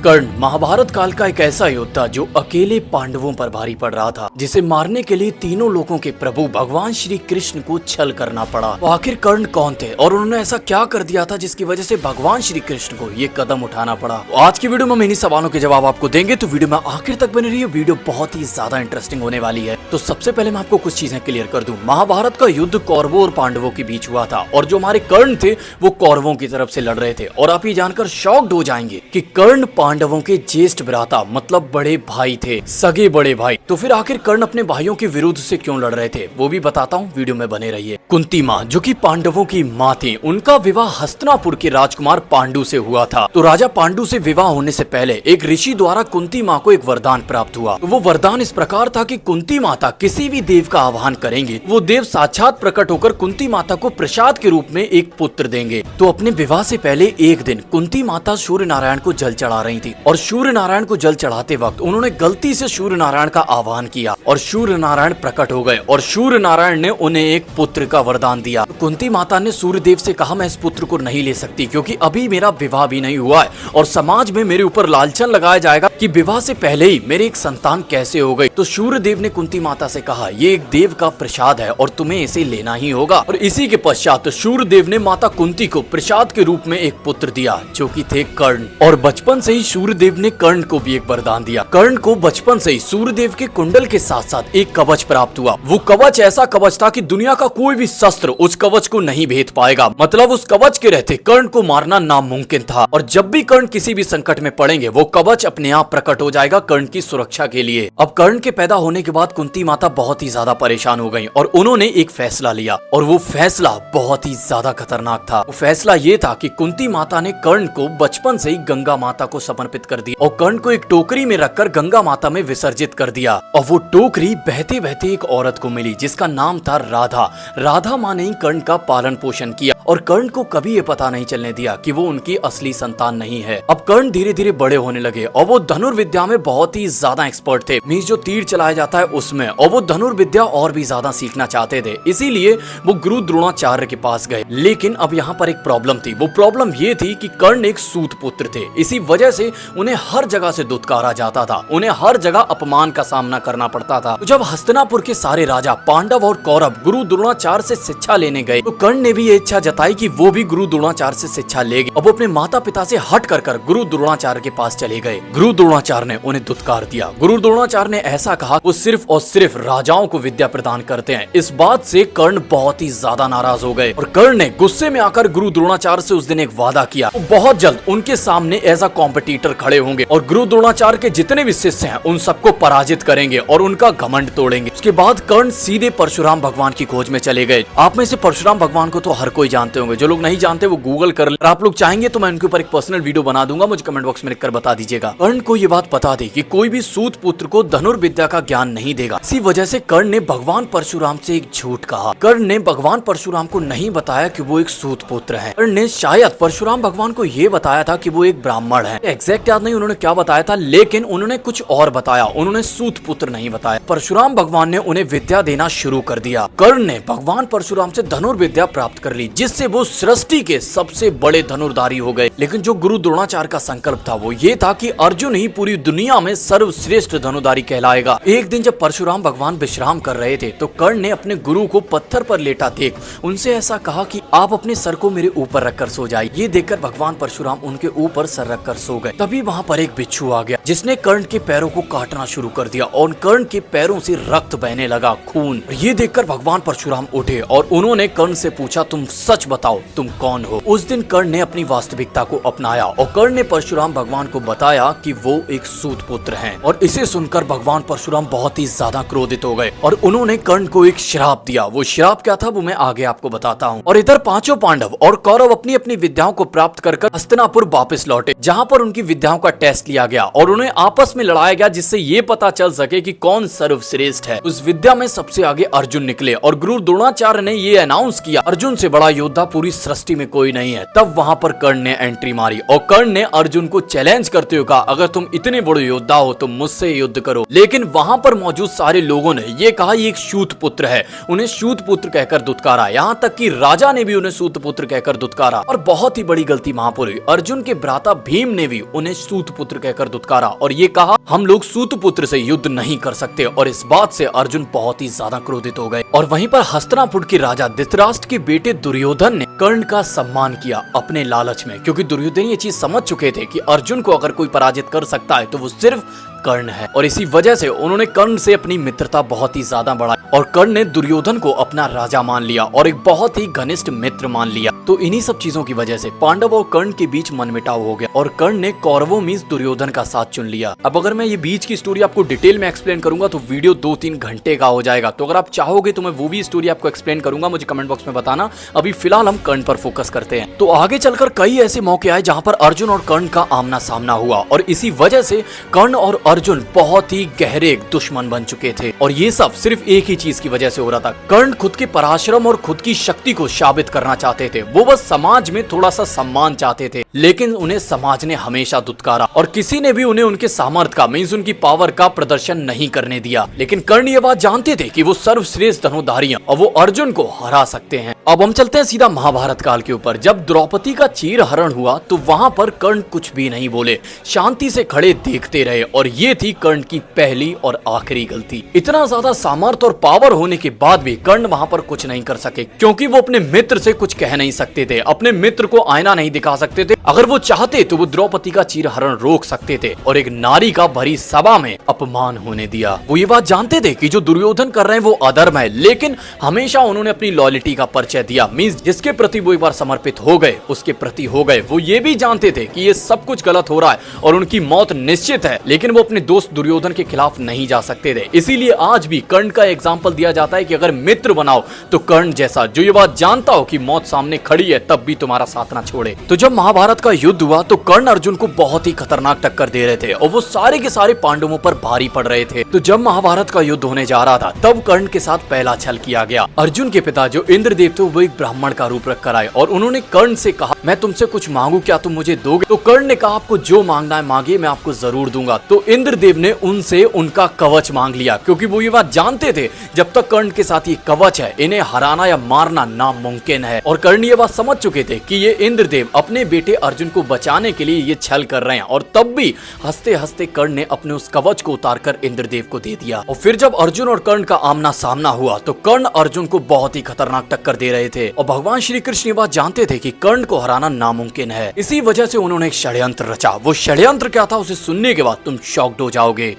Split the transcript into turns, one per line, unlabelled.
कर्ण महाभारत काल का एक ऐसा योद्धा जो अकेले पांडवों पर भारी पड़ रहा था, जिसे मारने के लिए तीनों लोगों के प्रभु भगवान श्री कृष्ण को छल करना पड़ा। तो आखिर कर्ण कौन थे और उन्होंने ऐसा क्या कर दिया था जिसकी वजह से भगवान श्री कृष्ण को ये कदम उठाना पड़ा। तो आज की वीडियो में हम इन्हीं सवालों के जवाब आपको देंगे, तो वीडियो में आखिर तक बने रहिए। वीडियो बहुत ही ज्यादा इंटरेस्टिंग होने वाली है। तो सबसे पहले मैं आपको कुछ चीजें क्लियर कर दूं। महाभारत का युद्ध कौरवों और पांडवों के बीच हुआ था और जो हमारे कर्ण थे वो कौरवों की तरफ से लड़ रहे थे। और आप ये जानकर शॉक्ड हो जाएंगे कि कर्ण पांडवों के ज्येष्ठ भ्राता मतलब बड़े भाई थे, सगे बड़े भाई। तो फिर आखिर कर्ण अपने भाइयों के विरुद्ध से क्यों लड़ रहे थे वो भी बताता हूँ, वीडियो में बने रहिए। कुंती माँ जो कि पांडवों की माँ थी, उनका विवाह हस्तिनापुर के राजकुमार पांडु से हुआ था। तो राजा पांडु से विवाह होने से पहले एक ऋषि द्वारा कुंती माँ को एक वरदान प्राप्त हुआ। तो वो वरदान इस प्रकार था कि कुंती माता किसी भी देव का आह्वान करेंगे, वो देव साक्षात प्रकट होकर कुंती माता को प्रसाद के रूप में एक पुत्र देंगे। तो अपने विवाह से पहले एक दिन कुंती माता सूर्य नारायण को जल चढ़ा रही थी और सूर्य नारायण को जल चढ़ाते वक्त उन्होंने गलती से सूर्य नारायण का आह्वान किया और सूर्य नारायण प्रकट हो गए और सूर्य नारायण ने उन्हें एक पुत्र का वरदान दिया। तो कुंती माता ने सूर्य देव से कहा, मैं इस पुत्र को नहीं ले सकती क्योंकि अभी मेरा विवाह भी नहीं हुआ है और समाज में मेरे ऊपर लालचन लगाया जाएगा कि विवाह से पहले ही मेरे एक संतान कैसे हो गई। तो सूर्य देव ने कुंती माता से कहा, ये एक देव का प्रसाद है और तुम्हें इसे लेना ही होगा। और इसी के पश्चात सूर्य देव ने माता कुंती को प्रसाद के रूप में एक पुत्र दिया जो कि थे कर्ण। और बचपन से ही सूर्य देव ने कर्ण को भी एक वरदान दिया। कर्ण को बचपन से ही सूर्य देव के कुंडल के साथ साथ एक कवच प्राप्त हुआ। वो कवच ऐसा कवच था कि दुनिया का कोई भी शस्त्र उस कवच को नहीं भेद पाएगा। मतलब उस कवच के रहते कर्ण को मारना नामुमकिन था। और जब भी कर्ण किसी भी संकट में पड़ेंगे वो कवच अपने आप प्रकट हो जाएगा कर्ण की सुरक्षा के लिए। अब कर्ण के पैदा होने के बाद कुंती माता बहुत ही ज्यादा परेशान हो गई और उन्होंने एक फैसला लिया और वो फैसला बहुत ही ज्यादा खतरनाक था। वो फैसला ये था कि कुंती माता ने कर्ण को बचपन से ही गंगा माता को समर्पित कर दिया और कर्ण को एक टोकरी में रखकर गंगा माता में विसर्जित कर दिया। और वो टोकरी बहते बहते एक औरत को मिली जिसका नाम था राधा। राधा माँ ने ही कर्ण का पालन पोषण किया और कर्ण को कभी ये पता नहीं चलने दिया कि वो उनकी असली संतान नहीं है। अब कर्ण धीरे धीरे बड़े होने लगे और वो धनुर्विद्या में बहुत ही ज्यादा एक्सपर्ट थे। मीन्स जो तीर चलाया जाता है उसमें, और वो धनुर्विद्या और भी ज्यादा सीखना चाहते थे। इसीलिए वो गुरु द्रोणाचार्य के पास गए। लेकिन अब यहाँ पर एक प्रॉब्लम थी। वो प्रॉब्लम ये थी कि कर्ण एक सूत पुत्र थे, इसी वजह से उन्हें हर जगह से दुत्कारा जाता था, उन्हें हर जगह अपमान का सामना करना पड़ता था। तो जब हस्तिनापुर के सारे राजा पांडव और कौरव गुरु द्रोणाचार्य से शिक्षा लेने गए तो कर्ण ने भी ये इच्छा जताई कि वो भी गुरु द्रोणाचार्य से शिक्षा लेंगे। अब वो अपने माता पिता से हट कर गुरु द्रोणाचार्य के पास चले गए। गुरु द्रोणाचार्य ने उन्हें दुत्कार दिया। गुरु द्रोणाचार्य ने ऐसा कहा, वो सिर्फ और सिर्फ राजाओं को विद्या प्रदान करते हैं। इस बात से कर्ण बहुत ही ज्यादा नाराज हो गए और कर्ण ने गुस्से में आकर गुरु द्रोणाचार्य से उस दिन एक वादा किया, वो बहुत जल्द उनके सामने एज अ कॉम्पिटिटर खड़े होंगे और गुरु द्रोणाचार्य के जितने भी शिष्य हैं उन सबको पराजित करेंगे और उनका घमंड तोड़ेंगे। उसके बाद कर्ण सीधे परशुराम भगवान की खोज में चले गए। आप में से परशुराम भगवान को तो हर कोई जानते होंगे, जो लोग नहीं जानते वो गूगल कर ले। आप लोग चाहेंगे तो मैं उनके ऊपर एक पर्सनल वीडियो बना दूंगा, मुझे कमेंट बॉक्स में लिखकर बता दीजिएगा। कर्ण को ये बात पता थी कि कोई भी सूत पुत्र को धनुर्विद्या का ज्ञान नहीं देगा। इसी वजह से कर्ण ने भगवान परशुराम से एक झूठ कहा। कर्ण ने भगवान परशुराम को नहीं बताया कि वो एक सूत पुत्र है। कर्ण ने शायद परशुराम भगवान को ये बताया था कि वो एक ब्राह्मण है। एग्जैक्ट याद नहीं उन्होंने क्या बताया था, लेकिन उन्होंने कुछ और बताया, उन्होंने सूत पुत्र नहीं बताया। परशुराम भगवान ने उन्हें विद्या देना शुरू कर दिया। कर्ण ने भगवान परशुराम से धनुर्विद्या प्राप्त कर ली, जिससे वो सृष्टि के सबसे बड़े धनुर्धारी हो गए। लेकिन जो गुरु द्रोणाचार्य का संकल्प था वो ये था कि अर्जुन ही पूरी दुनिया में सर्वश्रेष्ठ धनुर्धारी कहलाएगा। एक दिन जब परशुराम भगवान विश्राम कर रहे थे तो कर्ण ने अपने गुरु को पत्थर पर लेटा देख उनसे ऐसा कहा कि आप अपने सर को मेरे ऊपर रखकर सो जाइए। ये देखकर भगवान परशुराम उनके ऊपर सर रखकर सो गए। तभी वहाँ पर एक बिच्छू आ गया जिसने कर्ण के पैरों को काटना शुरू कर दिया और कर्ण के पैरों से रक्त बहने लगा, खून। ये देखकर भगवान परशुराम उठे और उन्होंने कर्ण से पूछा, तुम सच बताओ तुम कौन हो। उस दिन कर्ण ने अपनी वास्तविकता को अपनाया और कर्ण ने परशुराम भगवान को बताया कि वो एक सूत पुत्र हैं। और इसे सुनकर भगवान परशुराम बहुत ही ज्यादा क्रोधित हो गए और उन्होंने कर्ण को एक श्राप दिया। वो श्राप क्या था वो मैं आगे आपको बताता हूँ। और इधर पांचों पांडव और कौरव अपनी अपनी विद्याओं को प्राप्त कर हस्तिनापुर वापस लौटे, जहाँ पर उनकी विद्याओं का टेस्ट लिया गया और उन्हें आपस में लड़ाया गया जिससे ये पता चल सके कि कौन सर्वश्रेष्ठ है। उस विद्या में सबसे आगे अर्जुन निकले और गुरु द्रोणाचार्य ने ये अनाउंस किया, अर्जुन से बड़ा योद्धा पूरी सृष्टि में कोई नहीं है। तब वहां पर कर्ण ने एंट्री मारी और कर्ण ने अर्जुन को चैलेंज करते हुए कहा, अगर तुम इतने बड़े योद्धा हो तो मुझसे युद्ध करो। लेकिन वहां पर मौजूद सारे लोगों ने ये कहा ये एक शूत पुत्र है, उन्हें शूत पुत्र कहकर दुत्कारा। यहाँ तक कि राजा ने भी उन्हें शूत पुत्र कहकर दुत्कारा। और बहुत ही बड़ी गलती वहां पर हुई, अर्जुन के भ्राता भीम ने भी उन्हें सूत पुत्र कहकर दुत्कारा और ये कहा हम लोग सूत पुत्र से युद्ध नहीं कर सकते। और इस बात से अर्जुन बहुत ही ज्यादा क्रोधित हो गए। और वहीं पर हस्तिनापुर के राजा धृतराष्ट्र के बेटे दुर्योधन ने कर्ण का सम्मान किया अपने लालच में, क्योंकि दुर्योधन ये चीज समझ चुके थे कि अर्जुन को अगर कोई पराजित कर सकता है तो वो सिर्फ कर्ण है। और इसी वजह से उन्होंने कर्ण से अपनी मित्रता बहुत ही ज्यादा बढ़ाई और कर्ण ने दुर्योधन को अपना राजा मान लिया और एक बहुत ही घनिष्ठ मित्र मान लिया। तो इन्हीं सब चीजों की वजह से पांडव और कर्ण के बीच मनमुटाव हो गया और कर्ण ने कौरवों मींस दुर्योधन का साथ चुन लिया। अब अगर मैं ये बीच की स्टोरी आपको डिटेल में एक्सप्लेन करूंगा तो वीडियो 2-3 घंटे का हो जाएगा। तो अगर आप चाहोगे तो मैं वो भी स्टोरी आपको एक्सप्लेन करूंगा, मुझे कमेंट बॉक्स में बताना। अभी फिलहाल हम कर्ण पर फोकस करते हैं। तो आगे चलकर कई ऐसे मौके आए जहां पर अर्जुन और कर्ण का आमना सामना हुआ और इसी वजह से कर्ण और अर्जुन बहुत ही गहरे दुश्मन बन चुके थे। और ये सब सिर्फ एक ही चीज की वजह से हो रहा था, कर्ण खुद के पराक्रम और खुद की शक्ति को साबित करना चाहते थे। वो बस समाज में थोड़ा सा सम्मान चाहते थे, लेकिन उन्हें समाज ने हमेशा दुत्कारा और किसी ने भी उन्हें उनके सामर्थ्य का मींस उनकी पावर का प्रदर्शन नहीं करने दिया। लेकिन कर्ण ये बात जानते थे कि वो सर्वश्रेष्ठ धनुधारी हैं और वो अर्जुन को हरा सकते हैं। अब हम चलते हैं सीधा महाभारत काल के ऊपर। जब द्रौपदी का चीर हरण हुआ तो वहां पर कर्ण कुछ भी नहीं बोले, शांति से खड़े देखते रहे और ये थी कर्ण की पहली और आखिरी गलती। इतना ज्यादा सामर्थ्य और पावर होने के बाद भी कर्ण वहां पर कुछ नहीं कर सके, क्योंकि वो अपने मित्र से कुछ कह नहीं सकते थे, अपने मित्र को आईना नहीं दिखा सकते थे। अगर वो चाहते तो वो द्रौपदी का चीरहरण रोक सकते थे और एक नारी का भरी सभा में अपमान होने दिया। वो ये बात जानते थे कि जो दुर्योधन कर रहे हैं वो अधर्म है, लेकिन हमेशा उन्होंने अपनी लॉयल्टी का परिचय दिया। मींस जिसके प्रति वो एक बार समर्पित हो गए उसके प्रति हो गए। वो ये भी जानते थे कि ये सब कुछ गलत हो रहा है और उनकी मौत निश्चित है, लेकिन वो अपने दोस्त दुर्योधन के खिलाफ नहीं जा सकते थे। इसीलिए आज भी कर्ण का एग्जाम्पल दिया जाता है कि अगर मित्र बनाओ तो कर्ण जैसा, जो ये बात जानता हो कि मौत सामने खड़ी है तब भी तुम्हारा साथ ना छोड़े। तो जब महाभारत का युद्ध हुआ तो कर्ण अर्जुन को बहुत ही खतरनाक टक्कर दे रहे थे और वो सारे के सारे पांडवों पर भारी पड़ रहे थे। तो जब महाभारत का युद्ध होने जा रहा था तब कर्ण के साथ पहला छल किया गया। अर्जुन के पिता जो इंद्रदेव थे वो एक ब्राह्मण का रूप रख कर आए और उन्होंने कर्ण से कहा मैं तुमसे कुछ मांगू, क्या तुम मुझे दोगे? तो कर्ण ने कहा आपको जो मांगना है मांगिए, मैं आपको जरूर दूंगा। तो इंद्रदेव ने उनसे उनका कवच मांग लिया, क्योंकि वो ये बात जानते थे जब तक कर्ण के साथ ये कवच है इन्हें हराना या मारना नामुमकिन है। और कर्ण ये बात समझ चुके थे कि ये इंद्रदेव अपने बेटे अर्जुन को बचाने के लिए ये छल कर रहे हैं और तब भी हंसते हंसते कर्ण ने अपने उस कवच को उतारकर इंद्रदेव को दे दिया। और फिर जब अर्जुन और कर्ण का आमना सामना हुआ तो कर्ण अर्जुन को बहुत ही खतरनाक टक्कर दे रहे थे और भगवान श्री कृष्ण ये बात जानते थे कि कर्ण को हराना नामुमकिन है। इसी वजह से उन्होंने एक षड्यंत्र रचा। वो षड्यंत्र क्या था उसे सुनने के बाद तुम शॉक्ड हो जाओगे।